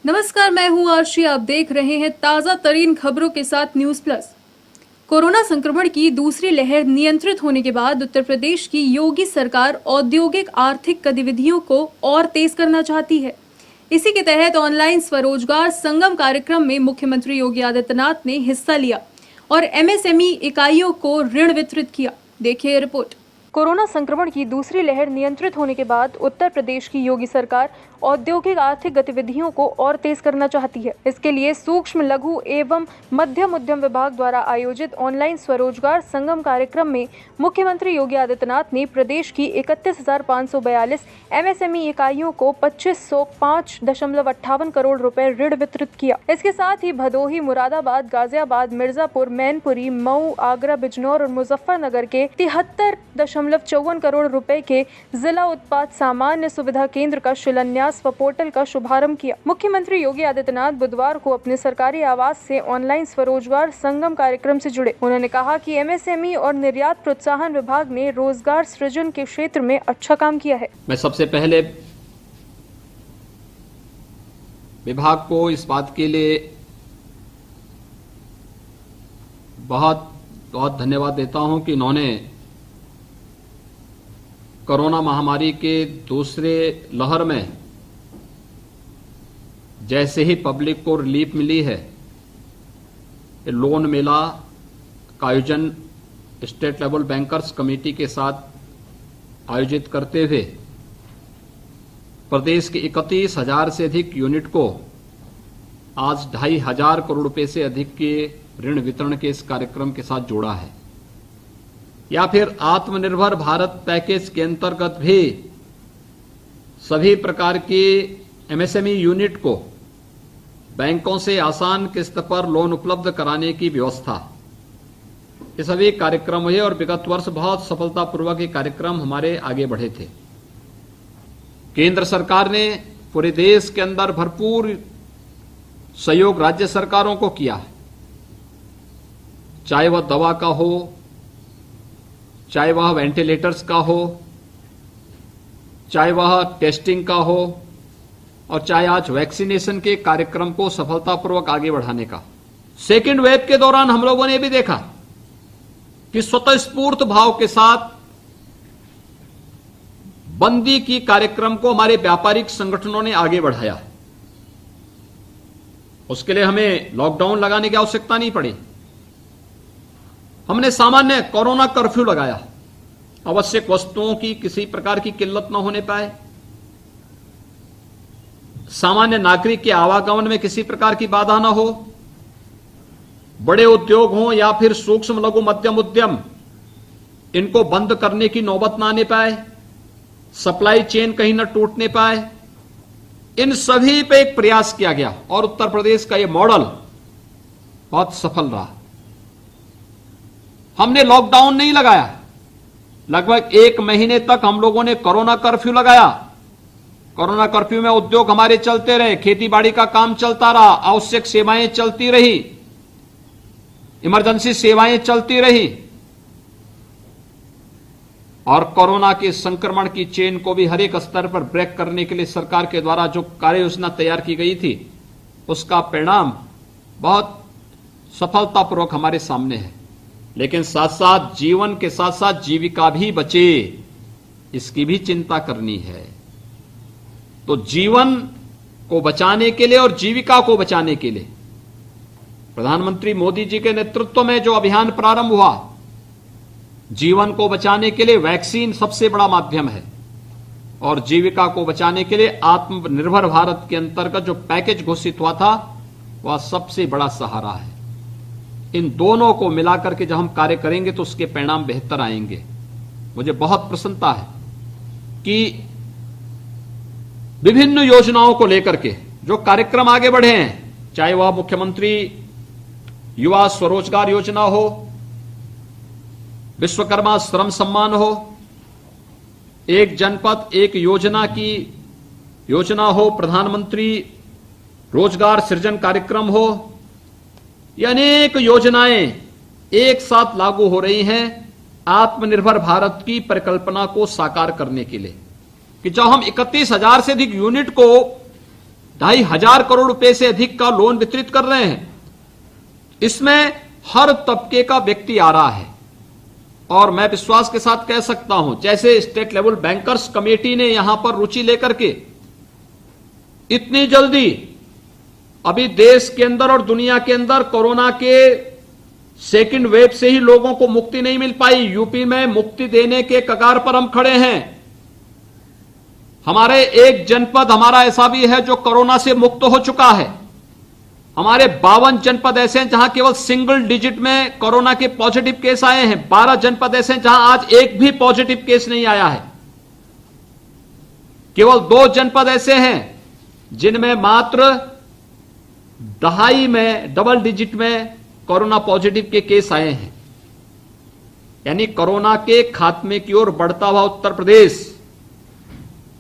नमस्कार, मैं हूं आरशी। आप देख रहे हैं ताजा तरीन खबरों के साथ न्यूज प्लस। कोरोना संक्रमण की दूसरी लहर नियंत्रित होने के बाद उत्तर प्रदेश की योगी सरकार औद्योगिक आर्थिक गतिविधियों को और तेज करना चाहती है। इसी के तहत ऑनलाइन स्वरोजगार संगम कार्यक्रम में मुख्यमंत्री योगी आदित्यनाथ ने हिस्सा लिया और एमएसएमई इकाइयों को ऋण वितरित किया। देखिए रिपोर्ट। कोरोना संक्रमण की दूसरी लहर नियंत्रित होने के बाद उत्तर प्रदेश की योगी सरकार औद्योगिक आर्थिक गतिविधियों को और तेज करना चाहती है। इसके लिए सूक्ष्म लघु एवं मध्यम उद्यम विभाग द्वारा आयोजित ऑनलाइन स्वरोजगार संगम कार्यक्रम में मुख्यमंत्री योगी आदित्यनाथ ने प्रदेश की 31,542 एमएसएमई इकाइयों को 2505.58 करोड़ रुपए ऋण वितरित किया। इसके साथ ही भदोही, मुरादाबाद, गाजियाबाद, मिर्जापुर, मैनपुरी, मऊ, आगरा, बिजनौर और मुजफ्फरनगर के 73.54 करोड़ रुपए के जिला उत्पाद सामान्य सुविधा केंद्र का शिलान्यास व पोर्टल का शुभारंभ किया। मुख्यमंत्री योगी आदित्यनाथ बुधवार को अपने सरकारी आवास से ऑनलाइन स्वरोजगार संगम कार्यक्रम से जुड़े। उन्होंने कहा कि एमएसएमई और निर्यात प्रोत्साहन विभाग ने रोजगार सृजन के क्षेत्र में अच्छा काम किया है। मैं सबसे पहले विभाग को इस बात के लिए बहुत बहुत धन्यवाद देता हूं कि इन्होंने कोरोना महामारी के दूसरे लहर में जैसे ही पब्लिक को रिलीफ मिली है, लोन मेला का आयोजन स्टेट लेवल बैंकर्स कमेटी के साथ आयोजित करते हुए प्रदेश के 31,000 से अधिक यूनिट को आज 2,500 करोड़ रुपए से अधिक के ऋण वितरण के इस कार्यक्रम के साथ जोड़ा है। या फिर आत्मनिर्भर भारत पैकेज के अंतर्गत भी सभी प्रकार के एमएसएमई यूनिट को बैंकों से आसान किस्त पर लोन उपलब्ध कराने की व्यवस्था, ये सभी कार्यक्रम हुए और विगत वर्ष बहुत सफलतापूर्वक ये कार्यक्रम हमारे आगे बढ़े थे। केंद्र सरकार ने पूरे देश के अंदर भरपूर सहयोग राज्य सरकारों को किया, चाहे वह दवा का हो, चाहे वह वेंटिलेटर्स का हो, चाहे वह टेस्टिंग का हो और चाहे आज वैक्सीनेशन के कार्यक्रम को सफलतापूर्वक आगे बढ़ाने का। सेकेंड वेव के दौरान हम लोगों ने भी देखा कि स्वतःस्फूर्त भाव के साथ बंदी की कार्यक्रम को हमारे व्यापारिक संगठनों ने आगे बढ़ाया। उसके लिए हमें लॉकडाउन लगाने की आवश्यकता नहीं पड़ी। हमने सामान्य कोरोना कर्फ्यू लगाया, आवश्यक वस्तुओं की किसी प्रकार की किल्लत न होने पाए, सामान्य नागरिक के आवागमन में किसी प्रकार की बाधा न हो, बड़े उद्योग हों या फिर सूक्ष्म लघु मध्यम उद्यम, इनको बंद करने की नौबत न आने पाए, सप्लाई चेन कहीं न टूटने पाए। इन सभी पे एक प्रयास किया गया और उत्तर प्रदेश का यह मॉडल बहुत सफल रहा। हमने लॉकडाउन नहीं लगाया, लगभग 1 महीने तक हम लोगों ने कोरोना कर्फ्यू लगाया। कोरोना कर्फ्यू में उद्योग हमारे चलते रहे, खेती बाड़ी का काम चलता रहा, आवश्यक सेवाएं चलती रही, इमरजेंसी सेवाएं चलती रही और कोरोना के संक्रमण की चेन को भी हर एक स्तर पर ब्रेक करने के लिए सरकार के द्वारा जो कार्य योजना तैयार की गई थी, उसका परिणाम बहुत सफलतापूर्वक हमारे सामने है। लेकिन साथ साथ जीवन के साथ साथ जीविका भी बचे, इसकी भी चिंता करनी है। तो जीवन को बचाने के लिए और जीविका को बचाने के लिए प्रधानमंत्री मोदी जी के नेतृत्व में जो अभियान प्रारंभ हुआ, जीवन को बचाने के लिए वैक्सीन सबसे बड़ा माध्यम है और जीविका को बचाने के लिए आत्मनिर्भर भारत के अंतर्गत जो पैकेज घोषित हुआ था, वह सबसे बड़ा सहारा है। इन दोनों को मिलाकर के जब हम कार्य करेंगे तो उसके परिणाम बेहतर आएंगे। मुझे बहुत प्रसन्नता है कि विभिन्न योजनाओं को लेकर के जो कार्यक्रम आगे बढ़े हैं, चाहे वह मुख्यमंत्री युवा स्वरोजगार योजना हो, विश्वकर्मा श्रम सम्मान हो, एक जनपद एक योजना की योजना हो, प्रधानमंत्री रोजगार सृजन कार्यक्रम हो, ये अनेक योजनाएं एक साथ लागू हो रही हैं आत्मनिर्भर भारत की परिकल्पना को साकार करने के लिए कि जब हम 31,000 से अधिक यूनिट को 2,500 करोड़ रुपए से अधिक का लोन वितरित कर रहे हैं। इसमें हर तबके का व्यक्ति आ रहा है और मैं विश्वास के साथ कह सकता हूं, जैसे स्टेट लेवल बैंकर्स कमेटी ने यहां पर रुचि लेकर के इतनी जल्दी अभी देश के अंदर और दुनिया के अंदर कोरोना के सेकंड वेव से ही लोगों को मुक्ति नहीं मिल पाई। यूपी में मुक्ति देने के कगार पर हम खड़े हैं। हमारे एक जनपद हमारा ऐसा भी है जो कोरोना से मुक्त हो चुका है। हमारे 52 जनपद ऐसे हैं जहां केवल सिंगल डिजिट में कोरोना के पॉजिटिव केस आए हैं। 12 जनपद ऐसे हैं जहां आज एक भी पॉजिटिव केस नहीं आया है। केवल 2 जनपद ऐसे हैं जिनमें मात्र 2.5 में डबल डिजिट में कोरोना पॉजिटिव के केस आए हैं। यानी कोरोना के खात्मे की ओर बढ़ता हुआ उत्तर प्रदेश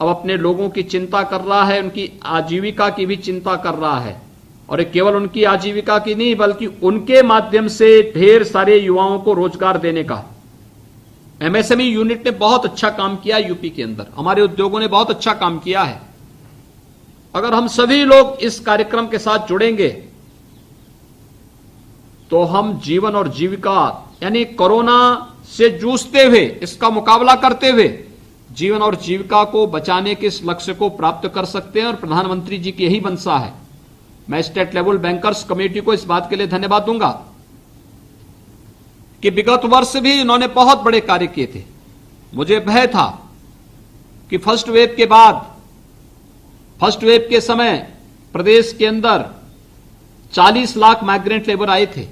अब अपने लोगों की चिंता कर रहा है, उनकी आजीविका की भी चिंता कर रहा है। और ये केवल उनकी आजीविका की नहीं बल्कि उनके माध्यम से ढेर सारे युवाओं को रोजगार देने का। एमएसएमई यूनिट ने बहुत अच्छा काम किया यूपी के अंदर, हमारे उद्योगों ने बहुत अच्छा काम किया है। अगर हम सभी लोग इस कार्यक्रम के साथ जुड़ेंगे तो हम जीवन और जीविका यानी कोरोना से जूझते हुए, इसका मुकाबला करते हुए जीवन और जीविका को बचाने के इस लक्ष्य को प्राप्त कर सकते हैं और प्रधानमंत्री जी की यही मंशा है। मैं स्टेट लेवल बैंकर्स कमेटी को इस बात के लिए धन्यवाद दूंगा कि विगत वर्ष भी इन्होंने बहुत बड़े कार्य किए थे। मुझे भय था कि फर्स्ट वेव के बाद, फर्स्ट वेव के समय प्रदेश के अंदर 40 लाख माइग्रेंट लेबर आए थे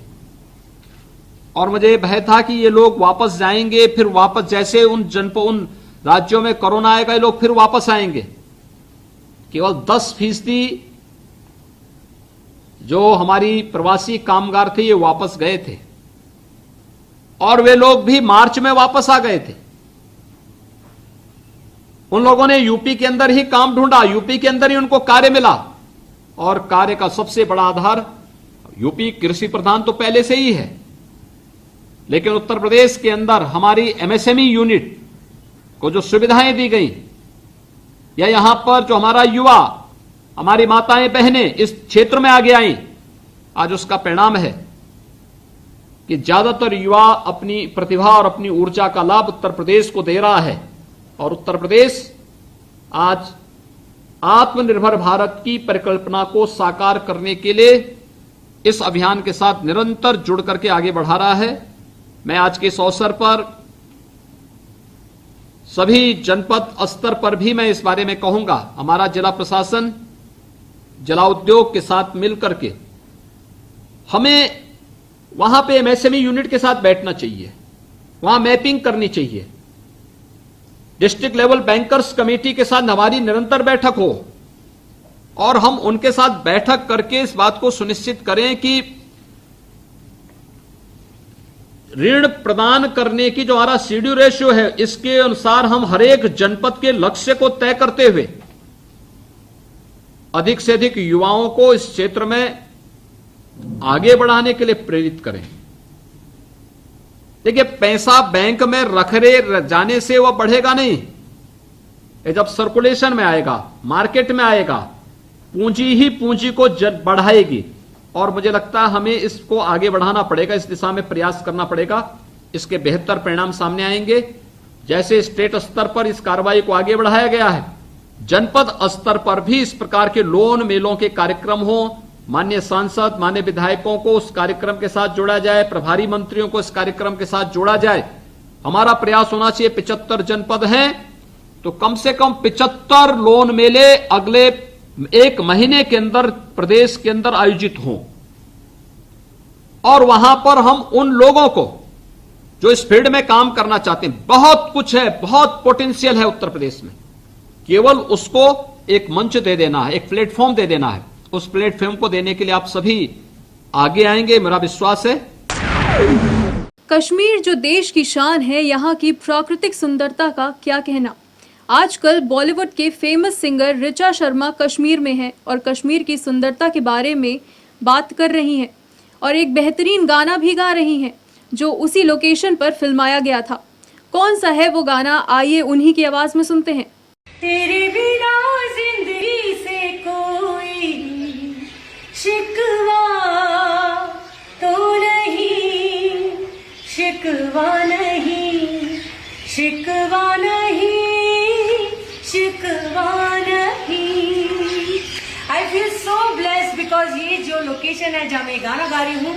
और मुझे भय था कि ये लोग वापस जाएंगे, फिर वापस जैसे उन राज्यों में कोरोना आएगा ये लोग फिर वापस आएंगे। केवल 10% जो हमारी प्रवासी कामगार थे ये वापस गए थे और वे लोग भी मार्च में वापस आ गए थे। उन लोगों ने यूपी के अंदर ही काम ढूंढा, यूपी के अंदर ही उनको कार्य मिला और कार्य का सबसे बड़ा आधार, यूपी कृषि प्रधान तो पहले से ही है, लेकिन उत्तर प्रदेश के अंदर हमारी एमएसएमई यूनिट को जो सुविधाएं दी गई या यहां पर जो हमारा युवा, हमारी माताएं बहनें इस क्षेत्र में आगे आई, आज उसका परिणाम है कि ज्यादातर युवा अपनी प्रतिभा और अपनी ऊर्जा का लाभ उत्तर प्रदेश को दे रहा है और उत्तर प्रदेश आज आत्मनिर्भर भारत की परिकल्पना को साकार करने के लिए इस अभियान के साथ निरंतर जुड़ करके आगे बढ़ा रहा है। मैं आज के इस अवसर पर सभी जनपद स्तर पर भी मैं इस बारे में कहूंगा, हमारा जिला प्रशासन, जिला उद्योग के साथ मिलकर के हमें वहां पे एमएसएमई यूनिट के साथ बैठना चाहिए, वहां मैपिंग करनी चाहिए। डिस्ट्रिक्ट लेवल बैंकर्स कमेटी के साथ हमारी निरंतर बैठक हो और हम उनके साथ बैठक करके इस बात को सुनिश्चित करें कि ऋण प्रदान करने की जो हमारा सीडी रेशियो है इसके अनुसार हम हर एक जनपद के लक्ष्य को तय करते हुए अधिक से अधिक युवाओं को इस क्षेत्र में आगे बढ़ाने के लिए प्रेरित करें। देखिए, पैसा बैंक में रखे जाने से वह बढ़ेगा नहीं, ये जब सर्कुलेशन में आएगा, मार्केट में आएगा, पूंजी ही पूंजी को बढ़ाएगी और मुझे लगता है हमें इसको आगे बढ़ाना पड़ेगा, इस दिशा में प्रयास करना पड़ेगा। इसके बेहतर परिणाम सामने आएंगे। जैसे स्टेट स्तर पर इस कार्रवाई को आगे बढ़ाया गया है, जनपद स्तर पर भी इस प्रकार के लोन मेलों के कार्यक्रम हो, माननीय सांसद, माननीय विधायकों को उस कार्यक्रम के साथ जोड़ा जाए, प्रभारी मंत्रियों को इस कार्यक्रम के साथ जोड़ा जाए। हमारा प्रयास होना चाहिए, 75 जनपद हैं तो कम से कम 75 लोन मेले अगले 1 महीने के अंदर प्रदेश के अंदर आयोजित हों और वहां पर हम उन लोगों को जो इस फील्ड में काम करना चाहते हैं, बहुत कुछ है, बहुत पोटेंशियल है उत्तर प्रदेश में, केवल उसको एक मंच दे देना है, एक प्लेटफॉर्म दे देना है। उस प्लेटफॉर्म को देने के लिए आप सभी आगे आएंगे, मेरा विश्वास है। कश्मीर जो देश की शान है, यहाँ की प्राकृतिक सुंदरता का क्या कहना। आजकल बॉलीवुड के फेमस सिंगर ऋचा शर्मा कश्मीर में हैं और कश्मीर की सुंदरता के बारे में बात कर रही हैं और एक बेहतरीन गाना भी गा रही हैं जो उसी लोकेशन पर फिल्माया गया था। कौन सा है वो गाना, आइए उन्हीं की आवाज में सुनते हैं। तेरे बिना जिंदगी से कोई शिकवा तो नहीं, शिकवा नहीं, शिकवा नहीं, शिकवा नहीं। I feel so blessed because ये जो लोकेशन है जहाँ मैं गाना गा रही हूँ,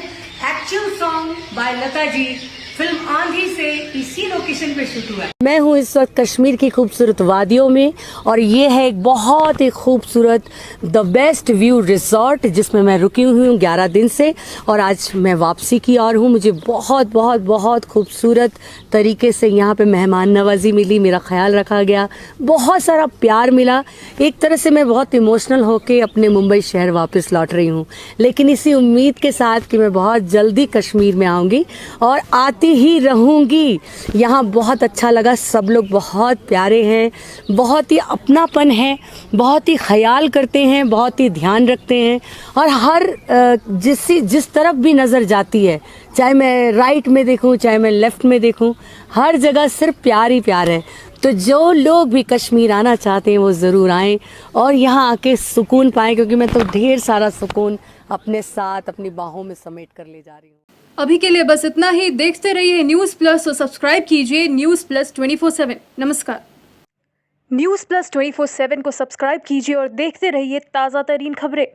actual song by Lata ji film Aandhi से इसी लोकेशन पे शूट हुआ है। मैं हूँ इस वक्त कश्मीर की खूबसूरत वादियों में और ये है एक बहुत ही खूबसूरत द बेस्ट व्यू रिजॉर्ट जिसमें मैं रुकी हुई हूँ 11 दिन से और आज मैं वापसी की ओर हूँ। मुझे बहुत बहुत बहुत खूबसूरत तरीके से यहाँ पे मेहमान नवाजी मिली, मेरा ख्याल रखा गया, बहुत सारा प्यार मिला। एक तरह से मैं बहुत इमोशनल होके अपने मुंबई शहर वापस लौट रही हूँ, लेकिन इसी उम्मीद के साथ कि मैं बहुत जल्दी कश्मीर में आऊँगी और आती ही रहूँगी। यहाँ बहुत अच्छा लगा, सब लोग बहुत प्यारे हैं, बहुत ही अपनापन है, बहुत ही ख्याल करते हैं, बहुत ही ध्यान रखते हैं और हर जिस तरफ भी नज़र जाती है, चाहे मैं राइट में देखूं चाहे मैं लेफ्ट में देखूं, हर जगह सिर्फ प्यार ही प्यार है। तो जो लोग भी कश्मीर आना चाहते हैं वो ज़रूर आएँ और यहाँ आके सुकून पाएँ, क्योंकि मैं तो ढेर सारा सुकून अपने साथ अपनी बाहों में समेट कर ले जा रही हूँ। अभी के लिए बस इतना ही। देखते रहिए न्यूज़ प्लस और सब्सक्राइब कीजिए न्यूज़ प्लस 24/7। नमस्कार। न्यूज़ प्लस 24/7 को सब्सक्राइब कीजिए और देखते रहिए ताज़ा तरीन खबरें।